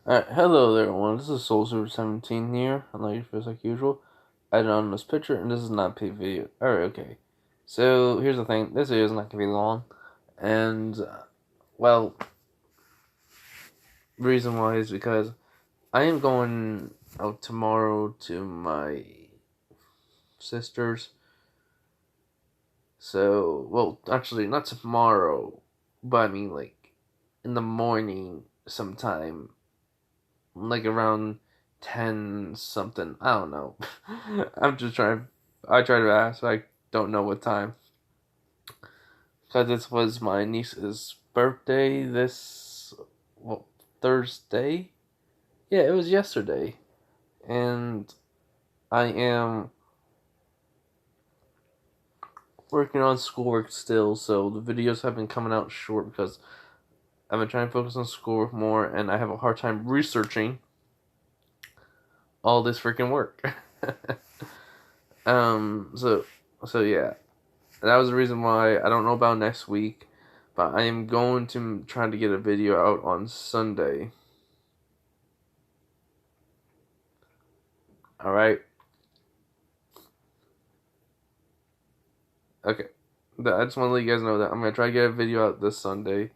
Alright, hello there everyone, this is SoulSuper17 here, like usual. Added on this picture, and this is not a paid video. Alright, okay. So, here's the thing, this video is not going to be long, and, well, the reason why is because I am going out tomorrow to my sister's. So, well, actually, not tomorrow, but I mean, like, in the morning sometime, like around 10 something. I don't know. I'm just trying. I try to ask, but I don't know what time. Because this was my niece's birthday this, well, Thursday? Yeah, it was yesterday. And I am working on schoolwork still, so the videos have been coming out short because I've been trying to focus on schoolwork more, and I have a hard time researching all this freaking work. um, so, so yeah, that was the reason why I don't know about next week, but I am going to try to get a video out on Sunday. Alright? Okay. I just want to let you guys know that I'm going to try to get a video out this Sunday.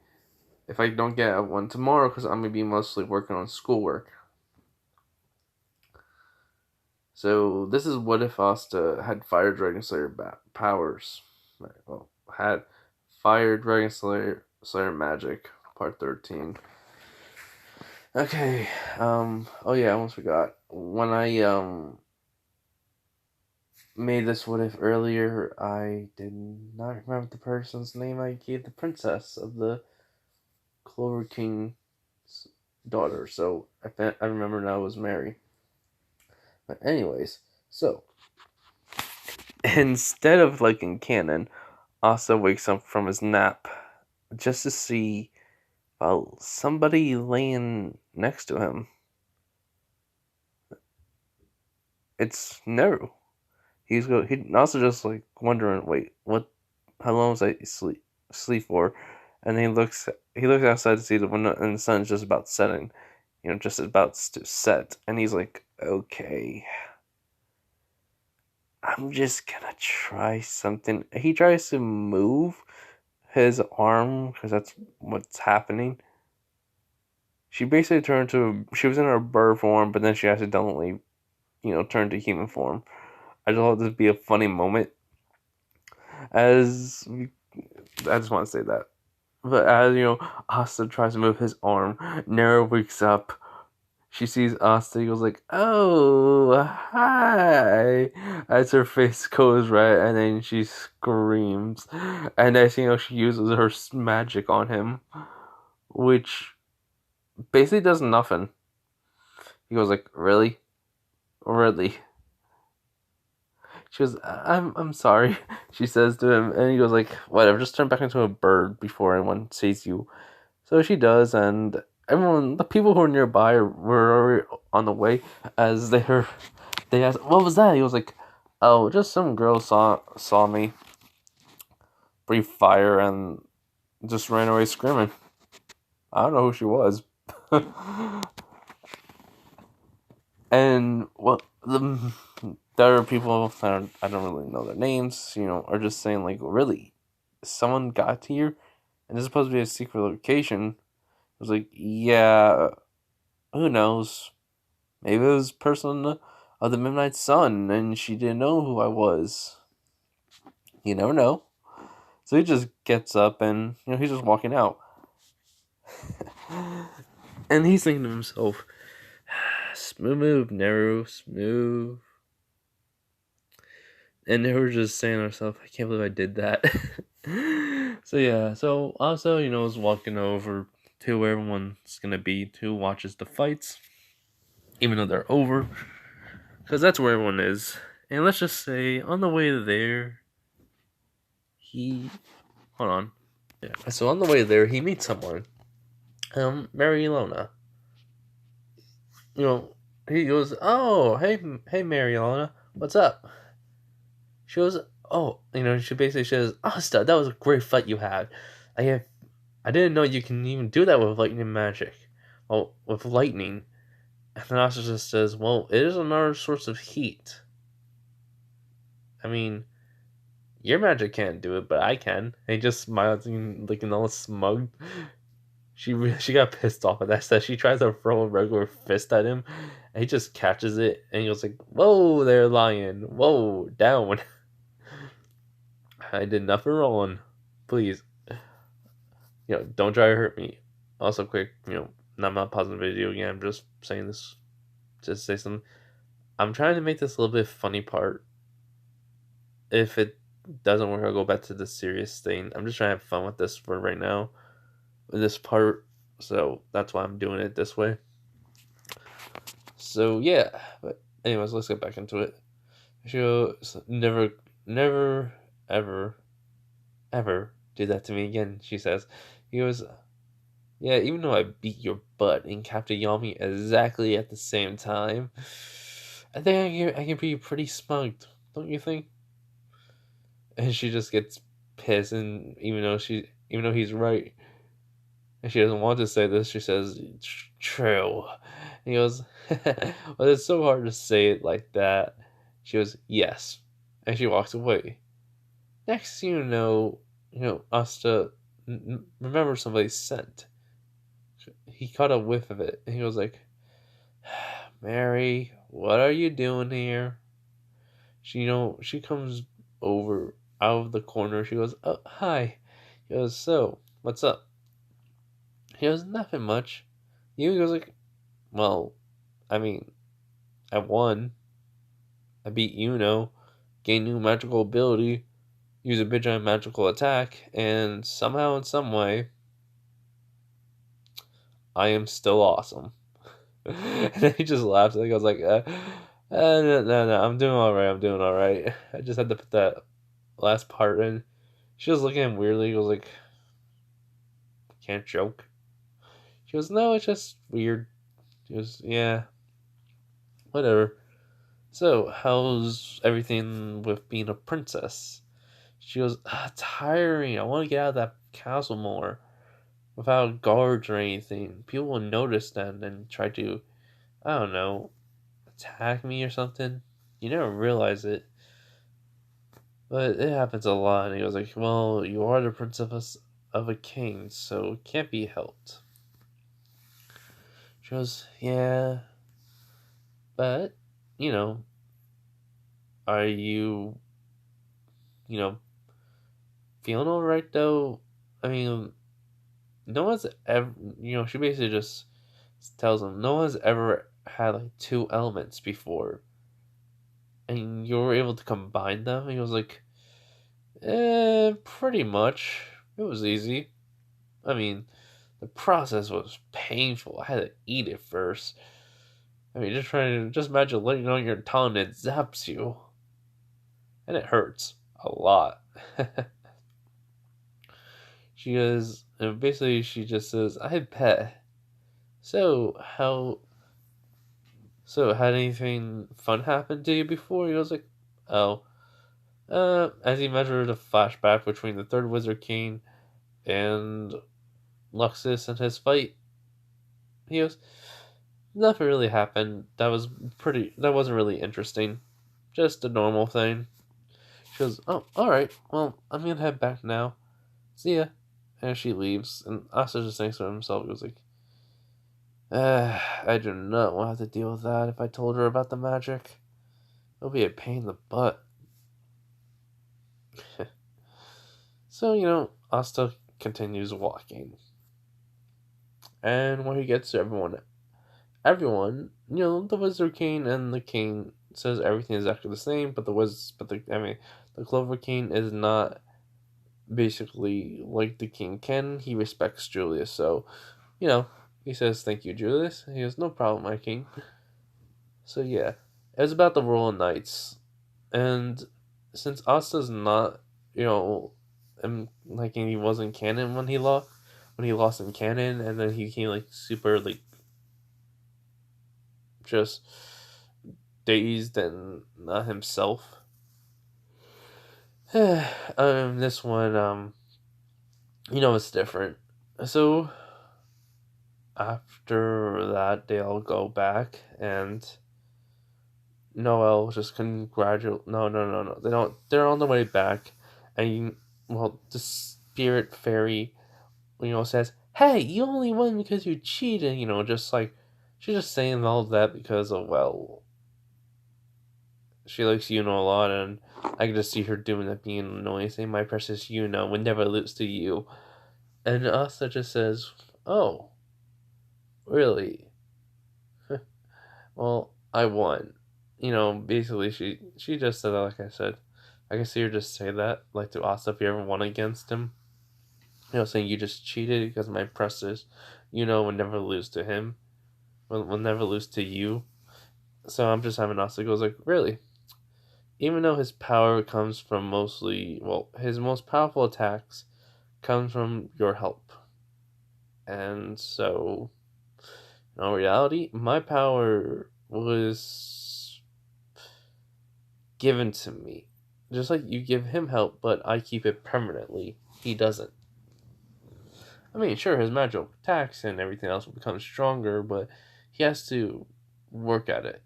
If I don't get one tomorrow, because I'm going to be mostly working on schoolwork. So, this is what if Asta had Fire Dragon Slayer powers. Well, had Fire Dragon Slayer magic, part 13. Okay, oh yeah, I almost forgot. When I, made this what if earlier, I did not remember the person's name I gave the princess of the Clover King's daughter, so I remember now it was Mary. But anyways, so, instead of like in canon, Asa wakes up from his nap just to see, well, somebody laying next to him. It's Neru. He also just like wondering, wait, what? How long was I sleep for? And then he looks outside to see the window, and the sun's just about setting, just about to set. And he's like, okay, I'm just gonna try something. He tries to move his arm because that's what's happening. She basically she was in her bird form, but then she accidentally, turned to human form. I just thought this would be a funny moment. As I just want to say that. But as Asta tries to move his arm, Nara wakes up. She sees Asta. He goes like, "Oh, hi!" As her face goes red, and then she screams. And next she uses her magic on him, which basically does nothing. He goes like, "Really, really?" She goes, I'm sorry," she says to him, and he goes like, "Whatever, just turn back into a bird before anyone sees you." So she does, and the people who were nearby were already on the way. As they asked, "What was that?" He was like, "Oh, just some girl saw me breathe fire and just ran away screaming. I don't know who she was." And well, the other people, I don't really know their names, are just saying like, "Really, someone got here, and this is supposed to be a secret location." I was like, "Yeah, who knows? Maybe it was a person of the Midnight Sun, and she didn't know who I was. You never know." So he just gets up, and he's just walking out, and he's thinking to himself, "Smooth move, Naru, smooth." And they were just saying to herself, "I can't believe I did that." So yeah, so also, I was walking over to where everyone's gonna be to watches the fights, even though they're over, because that's where everyone is. And let's just say, on the way there, hold on. Yeah, so on the way there, he meets someone, Mary Ilona. He goes, "Oh, hey, Mary Ilona, what's up?" She goes, "Oh," she basically says, "Asta, that was a great fight you had. I didn't know you can even do that with lightning magic. oh, with lightning. And then Asta just says, well, it is another source of heat. I mean, your magic can't do it, but I can. And he just smiles and looking all smug. She got pissed off at that stuff. She tries to throw a regular fist at him, and he just catches it, and he goes like, "Whoa, there, lion! Whoa, down! I did nothing wrong. Please, don't try to hurt me." Also, quick, I'm not pausing the video again. I'm just saying this to say something. I'm trying to make this a little bit funny part. If it doesn't work, I'll go back to the serious thing. I'm just trying to have fun with this for right now, with this part. So that's why I'm doing it this way. So yeah, but anyways, let's get back into it. She goes, never, never, ever, ever do that to me again, she says. He goes, yeah, even though I beat your butt and Captain Yami exactly at the same time, I think I can be pretty smug, don't you think? And she just gets pissed, and even though he's right, and she doesn't want to say this, she says, true. And he goes, well, it's so hard to say it like that. She goes, yes. And she walks away. Next thing Asta remembers somebody's scent. He caught a whiff of it, and he was like, Mary, what are you doing here? She comes over out of the corner. She goes, oh, hi. He goes, so, what's up? He goes, nothing much. He goes like, well, I mean, I won. I beat gained new magical ability, use a big giant magical attack, and somehow in some way, I am still awesome. And then he just laughs and he goes like, no, I'm doing all right. I just had to put that last part in. She was looking at him weirdly. He goes like, can't joke. She goes, no, it's just weird. She goes, yeah, whatever. So, how's everything with being a princess? She goes, tiring. I want to get out of that castle more. Without guards or anything. People will notice then and try to, I don't know, attack me or something. You never realize it. But it happens a lot. And he goes like, well, you are the princess of a king, so it can't be helped. She goes, yeah, but, are you, feeling alright though? I mean, no one's ever, she basically just tells him, no one's ever had like two elements before. And you were able to combine them? And he was like, pretty much. It was easy. I mean, the process was painful. I had to eat it first. I mean, just imagine letting on your tongue, it zaps you. And it hurts a lot. She goes, and basically she just says, I bet. So, had anything fun happen to you before? He goes like, oh. As he measured a flashback between the third Wizard King and Luxus and his fight, he goes, nothing really happened. That wasn't really interesting. Just a normal thing. She goes, oh, alright, well, I'm gonna head back now. See ya. And she leaves, and Asta just thinks to himself, he goes like, I do not want to have to deal with that if I told her about the magic. It'll be a pain in the butt. So, Asta continues walking. And when he gets to everyone, the Wizard King and the King says everything is actually the same, but the Clover King is not basically like the King Ken. He respects Julius, so, he says, thank you, Julius. He goes, no problem, my king. So yeah, it was about the Royal Knights. And since Asta's not, he wasn't canon when he lost in canon, and then he became like super like just dazed and not himself. This one, it's different. So after that, they all go back, and Noel just congratulate. No. They don't. They're on the way back, and the spirit fairy, says, "Hey, you only won because you cheated." Just like she's just saying all of that because of she likes a lot, and I can just see her doing that, being annoying, saying, "My precious would never lose to you," and Asta just says, "Oh, really? Well, I won." Basically, she just said that, like I said. I can see her just say that, like to Asta if you ever won against him. Saying you just cheated because my precious, would never lose to him. Will never lose to you. So I'm just having Asta goes like, really? Even though his power comes from his most powerful attacks come from your help. And so, in reality, my power was given to me. Just like you give him help, but I keep it permanently. He doesn't. I mean, sure, his magical attacks and everything else will become stronger, but he has to work at it.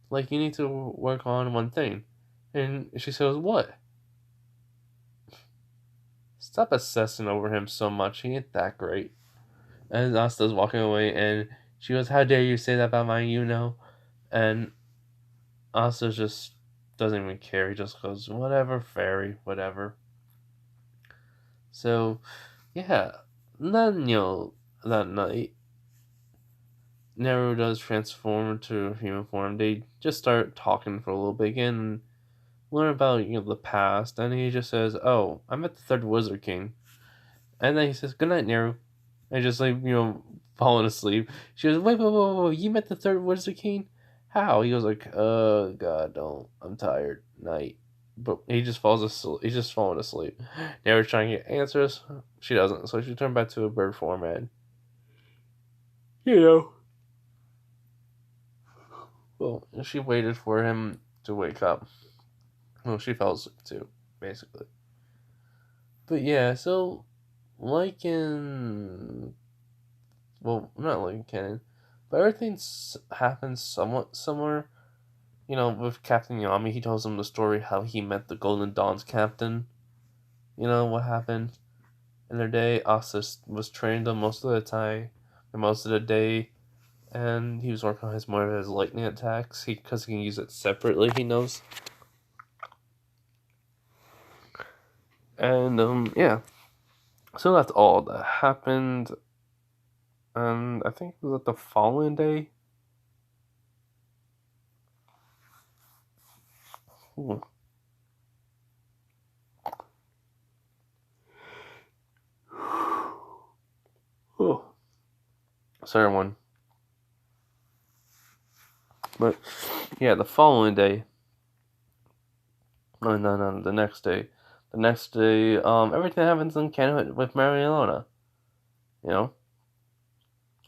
Like you need to work on one thing. And she says, what? Stop obsessing over him so much. He ain't that great. And Asta's walking away, and she goes, how dare you say that about my And Asta just doesn't even care. He just goes, whatever, fairy, whatever. So, yeah. Then, that night, Neru does transform to human form. They just start talking for a little bit again and learn about, the past. And he just says, oh, I met the third Wizard King. And then he says, good night, Neru. And just like, falling asleep. She goes, wait, you met the third Wizard King? How? He goes like, God, don't. I'm tired. Night. But he just falls asleep. He's just falling asleep. Neru's trying to get answers. She doesn't. So she turned back to a bird form and, well, she waited for him to wake up. Well, she fell asleep too, basically. But yeah, so like in, well, not like in canon, but everything happens somewhat similar. With Captain Yami, he tells him the story how he met the Golden Dawn's captain. What happened in their day. Asa was trained them most of the time, and most of the day, and he was working on more of his lightning attacks. Because he can use it separately. He knows. And yeah, so that's all that happened. And I think it was the following day. Ooh. Oh. Sorry, everyone. But yeah, the following day. No, the next day. The next day, everything happens in Canada with Marielona.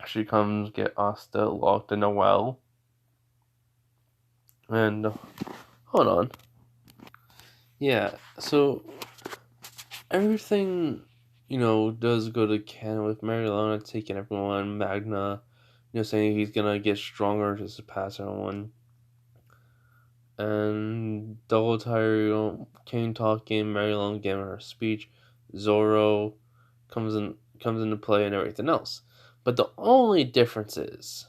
She comes get Asta locked in a well. And hold on. Yeah, so everything, does go to Canada with Marielona taking everyone, Magna, saying he's gonna get stronger just to pass everyone. And Double Tire, Kane talking, Marielona giving her speech, Zoro comes into play and everything else. But the only difference is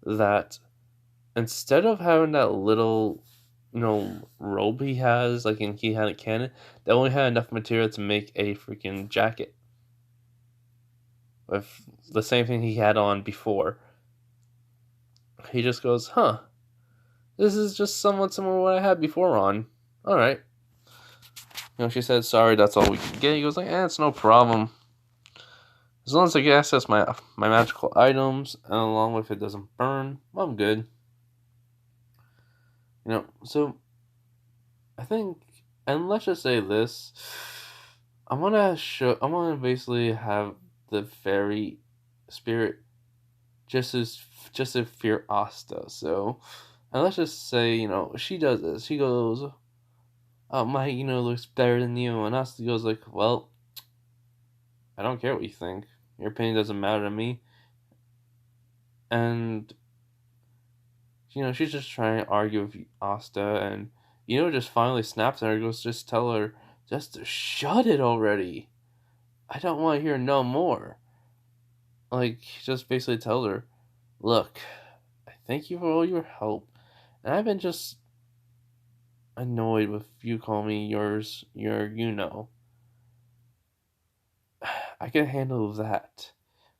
that instead of having that little, robe he has, like he had a cannon, they only had enough material to make a freaking jacket. With the same thing he had on before. He just goes, huh, this is just somewhat similar to what I had before on. Alright. She said, sorry, that's all we can get. He goes like, it's no problem. As long as I get access my magical items, and along with it doesn't burn, I'm good. So I think, and let's just say this, I'm gonna basically have the fairy spirit just to fear Asta. So, and let's just say, she does this. She goes, oh, my, looks better than you. And Asta goes like, well, I don't care what you think. Your opinion doesn't matter to me. And, she's just trying to argue with Asta, and, just finally snaps at her, goes, just tell her, just to shut it already. I don't want to hear no more. Like, just basically tell her, look, I thank you for all your help. And I've been just annoyed with you calling me your. I can handle that.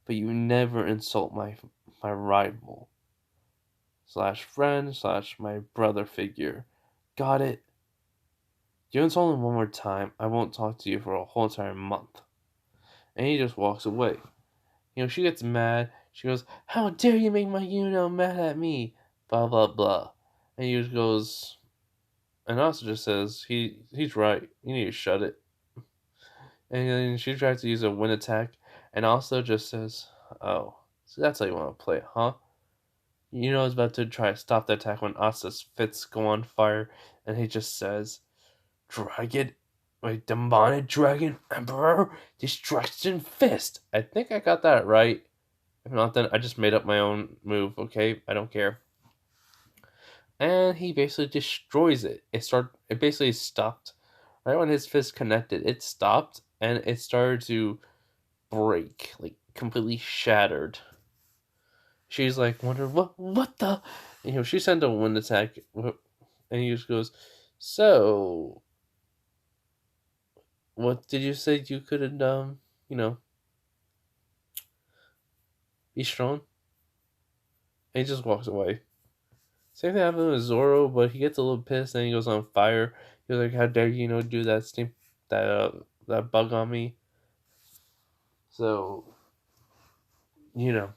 But you never insult my rival. Slash friend, slash my brother figure. Got it? You insult him one more time, I won't talk to you for a whole entire month. And he just walks away. She gets mad. She goes, how dare you make my mad at me? Blah, blah, blah. And he just goes, and also just says, he's right. You need to shut it. And then she tries to use a wind attack, and also just says, oh, so that's how you want to play it, huh? He's about to try to stop the attack when Asa's fists go on fire, and he just says, Dragon, wait, demonic dragon emperor, destruction fist. I think I got that right. If not, then I just made up my own move, okay? I don't care. And he basically destroys it. It basically stopped. Right when his fist connected, it stopped, and it started to break, like completely shattered. She's like, wonder what the, she sent a wind attack, and he just goes, so, what did you say you couldn't, be strong? And he just walks away. Same thing happened with Zoro, but he gets a little pissed and he goes on fire. He's like, how dare you, do that that bug on me? So, you know.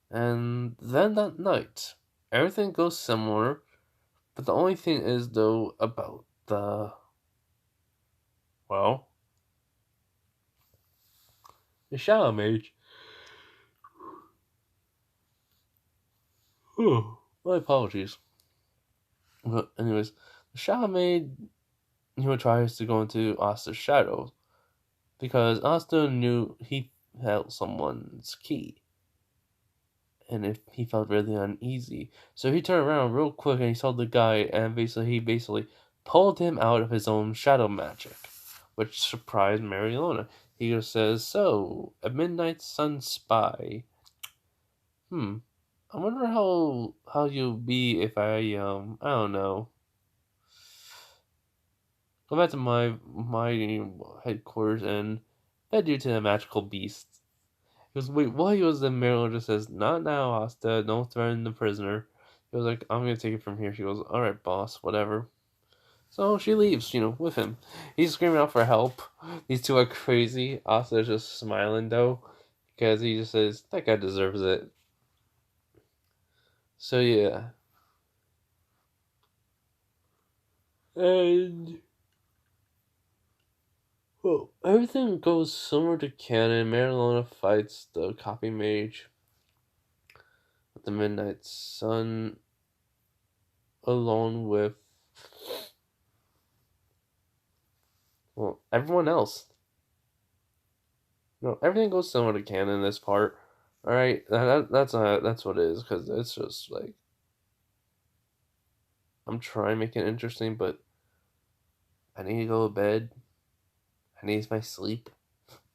And then that night, everything goes similar, but the only thing is, though, about well, the Shadow Mage. My apologies. But, anyways, the Shadow Mage, tries to go into Asta's shadow because Asta knew he held someone's key. And if he felt really uneasy. So he turned around real quick and he saw the guy, and he basically pulled him out of his own shadow magic, which surprised Mariona. He just says, so, a midnight sun spy. I wonder how you'll be if I don't know, go back to my headquarters and fed you to the magical beast. He goes, wait, what? He goes, then Marilyn just says, not now, Asta, don't threaten the prisoner. He was like, I'm gonna take it from here. She goes, alright, boss, whatever. So she leaves, with him. He's screaming out for help. These two are crazy. Asta's just smiling, though, because he just says, that guy deserves it. So, yeah. And, well, everything goes similar to canon. Marilona fights the copy mage with the Midnight Sun along with, well, everyone else. No, everything goes similar to canon in this part. Alright, that's what it is, because it's just like, I'm trying to make it interesting, but I need to go to bed. I need my sleep.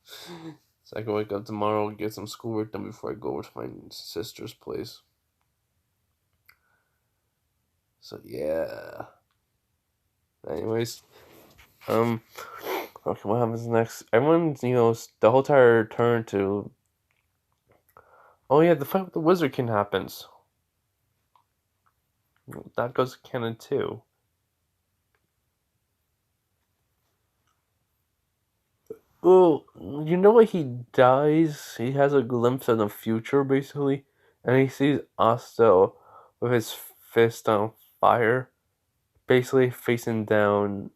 So I can wake up tomorrow and get some schoolwork done before I go over to my sister's place. So yeah. Anyways, okay, what happens next? Everyone's, the whole entire turn to, oh yeah, the fight with the Wizard King happens. That goes to canon too. Well, what he dies? He has a glimpse of the future, basically, and he sees Asta with his fist on fire, basically facing down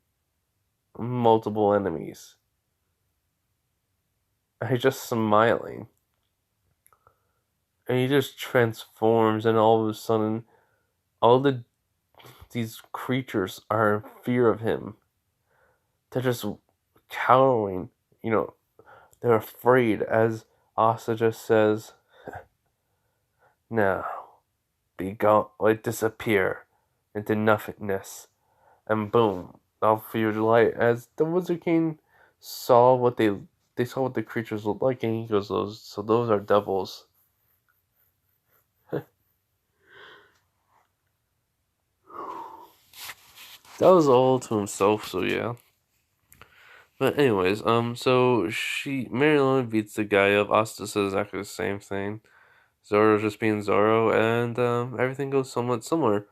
multiple enemies. And he's just smiling. And he just transforms, and all of a sudden, these creatures are in fear of him. They're just cowering they're afraid as Asta just says, now, be gone, like disappear into nothingness. And boom, off your light. As the Wizard King saw what they saw what the creatures looked like, and he goes, those are devils. That was all to himself, so yeah. But anyways, so Marilyn beats the guy up. Asta says exactly the same thing. Zoro just being Zoro, and everything goes somewhat similar.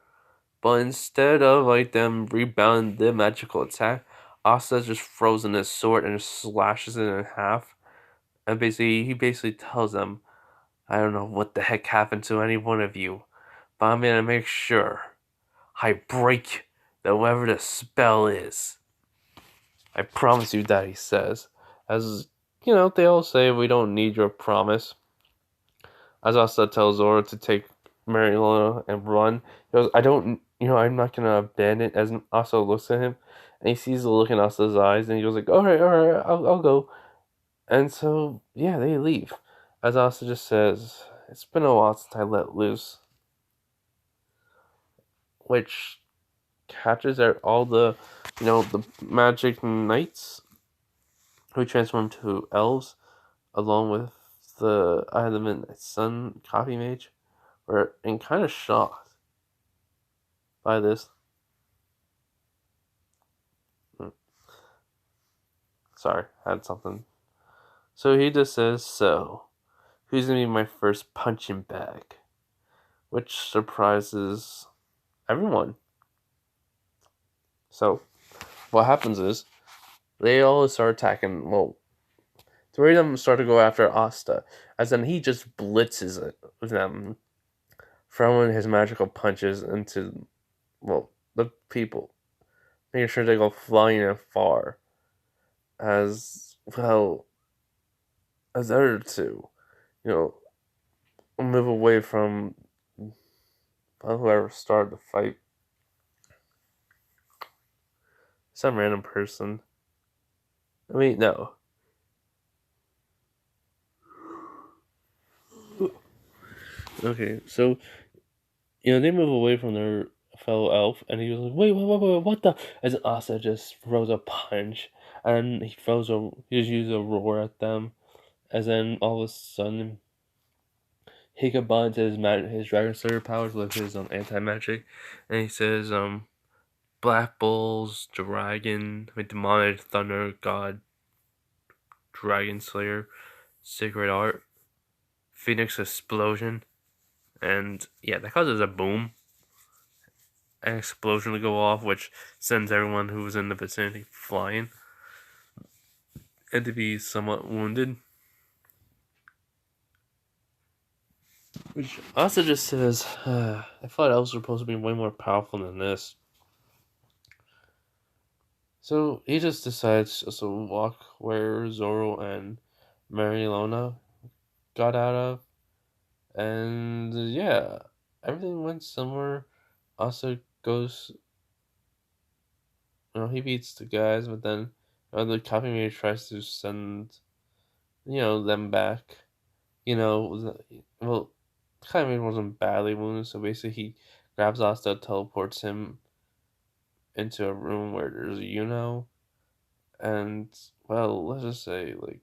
But instead of like them rebounding the magical attack, Asta just throws in his sword and slashes it in half. And he basically tells them, I don't know what the heck happened to any one of you, but I'm gonna make sure I break whatever the spell is. I promise you that, he says. As they all say, we don't need your promise. As Asta tells Zoro to take Mariluna and run, he goes, I'm not gonna abandon. As Asta looks at him, and he sees the look in Asta's eyes, and he goes like, all right, I'll go. And so, yeah, they leave. As Asta just says, it's been a while since I let loose. Which catches out all the magic knights who transform to elves, along with the Eye of Midnight Sun copy mage, were and kind of shocked by this. Sorry, I had something. So he just says, so, who's gonna be my first punching bag? Which surprises everyone. So, what happens is, they all start attacking, well, three of them start to go after Asta, as then he just blitzes them, throwing his magical punches into, well, the people, making sure they go flying and far. As well as the other two, move away from whoever started the fight. Some random person. I mean, no. Okay, so they move away from their fellow elf, and he was like, "Wait, what the?" As Asa just throws a punch, and he just uses a roar at them, as then all of a sudden, he combines his Dragon Slayer powers with his anti magic, and he says, Black Bull's Dragon, Demonic Thunder God, Dragon Slayer, Sacred Art, Phoenix Explosion, and yeah, that causes a boom, an explosion to go off, which sends everyone who was in the vicinity flying, and to be somewhat wounded. Which also just says, I thought elves were supposed to be way more powerful than this. So he just decides to walk where Zoro and Marilona got out of. And yeah, everything went somewhere. Also goes, he beats the guys, but then the copy mage tries to send, them back. Well, the copy mage wasn't badly wounded, so basically he grabs Asta, teleports him into a room where there's and well, let's just say like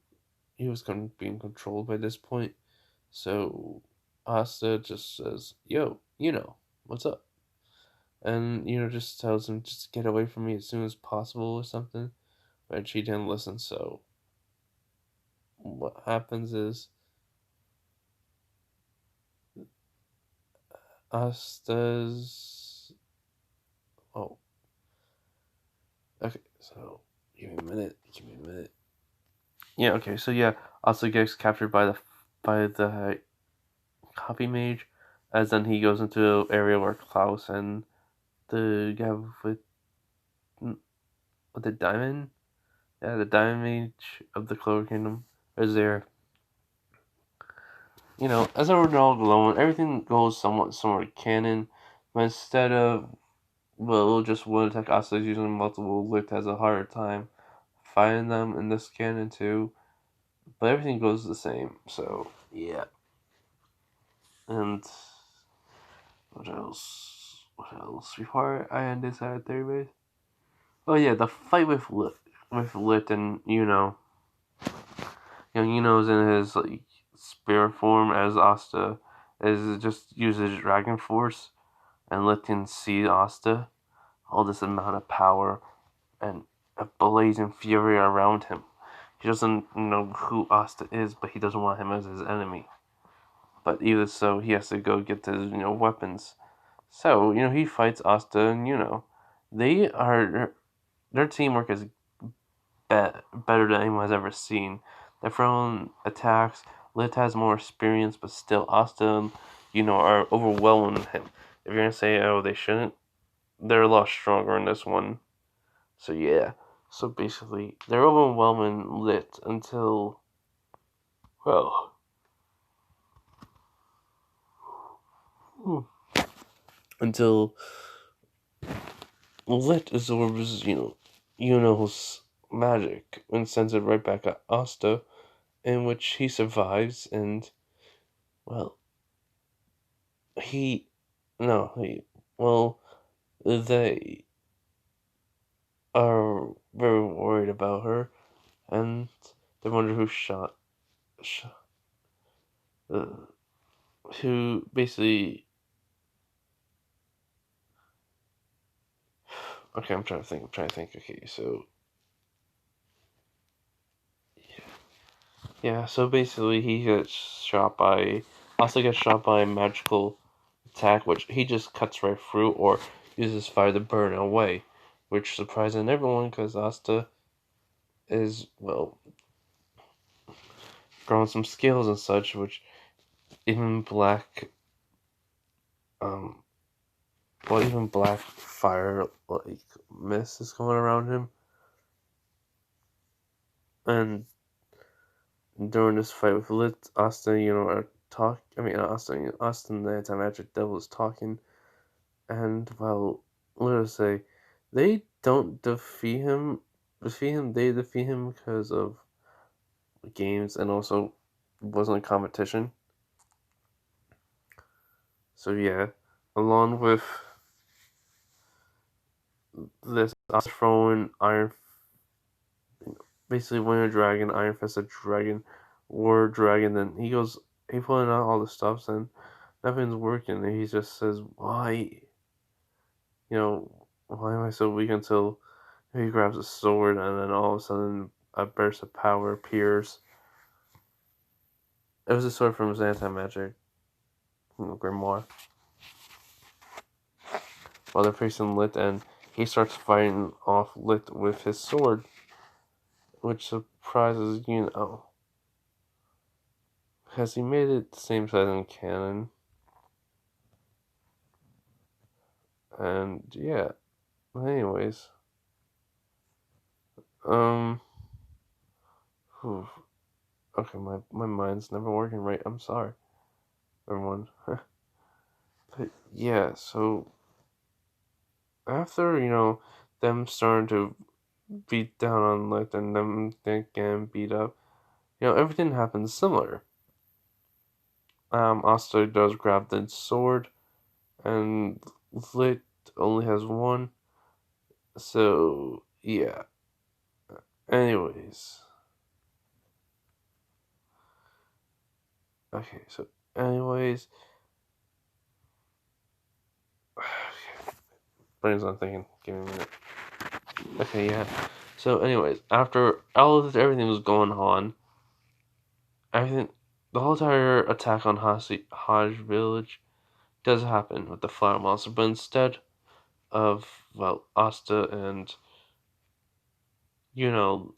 he was being controlled by this point. So Asta just says, "Yo, what's up?" And just tells him just get away from me as soon as possible or something. But she didn't listen. So what happens is Asta's. Oh, okay. So give me a minute. Yeah. Okay. So yeah, Asta gets captured by the copy mage, as then he goes into an area where Klaus and the guy with the diamond, yeah, the diamond mage of the Clover Kingdom is there. As a result alone, everything goes somewhat canon, but instead of just one attack, Asta is using multiple, Licht has a harder time fighting them in this canon too, but everything goes the same. So yeah, and what else? What else? Before I end this at theory base. Oh yeah, the fight with Lit and Yuno's in his like spirit form as Asta, is just uses Dragon Force, and Lit can see Asta, all this amount of power and a blazing fury around him. He doesn't know who Asta is, but he doesn't want him as his enemy. But even so, he has to go get his weapons. So he fights Asta, and they are their teamwork is better than anyone has ever seen. Their throwing attacks, Lit has more experience, but still Asta, are overwhelming him. If you're gonna say, oh, they shouldn't, they're a lot stronger in this one. So yeah. So basically, they're overwhelming Lit until, well, until Lit absorbs, Yuno's magic and sends it right back at Asta, in which he survives, and, well, he, no, he, well, they are very worried about her, and they wonder sh- uh, who basically, okay, I'm trying to think, okay, so, yeah, so basically also gets shot by a magical attack, which he just cuts right through or uses fire to burn away, which surprising everyone because Asta is, well, growing some skills and such, which even um, even black fire, like, mist is going around him, and during this fight with Lit, Asta, Austin, the anti-magic devil, is talking. And, well, let's say they don't they defeat him because of games, and also wasn't a competition. So yeah, along with this, throwing basically Winter Dragon, Iron Fisted Dragon, War Dragon, then he pulling out all the stops, and nothing's working, and he just says, why am I so weak, until he grabs a sword, and then all of a sudden a burst of power appears. It was a sword from his anti-magic grimoire. While they're facing Lit, and he starts fighting off Lit with his sword, which surprises because he made it the same size in canon. And yeah, anyways, um, whew, okay, my mind's never working right. I'm sorry, everyone. But yeah, so after them starting to beat down on Lit and them getting beat up, everything happens similar. Asta does grab the sword, and Lit only has one. So yeah. Anyways, okay. So anyways, brain's not thinking. Give me a minute. Okay, yeah. So anyways, after everything was going on, everything, the whole entire attack on Hajj village does happen with the fire monster, but instead of, well, Asta and you know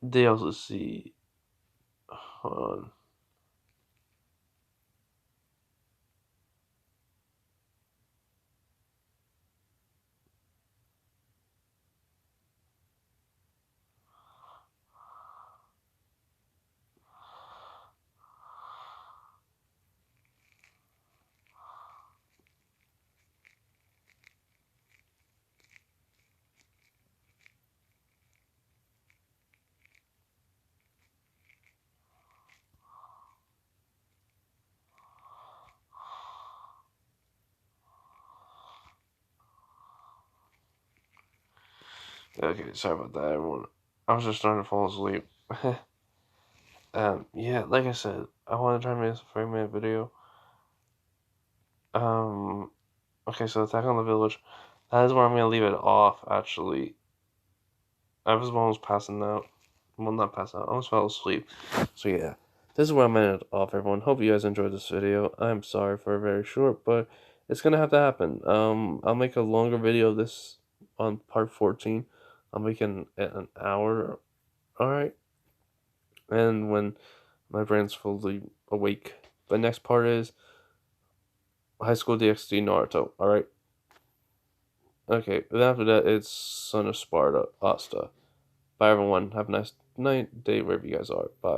they also see, hold on. Okay, sorry about that, everyone. I was just starting to fall asleep. Yeah, like I said, I want to try to make this a 3-minute video. Um, okay, so Attack on the Village. That is where I'm gonna leave it off, actually. I was almost passing out. Well, not passing out. I almost fell asleep. So yeah, this is where I'm ending it off, everyone. Hope you guys enjoyed this video. I'm sorry for a very short, but it's gonna have to happen. I'll make a longer video of this on part 14. I'll make an hour. All right, and when my brain's fully awake. The next part is High School DxD Naruto. All right. Okay. Then after that, it's Son of Sparta, Asta. Bye, everyone. Have a nice night, day, wherever you guys are. Bye.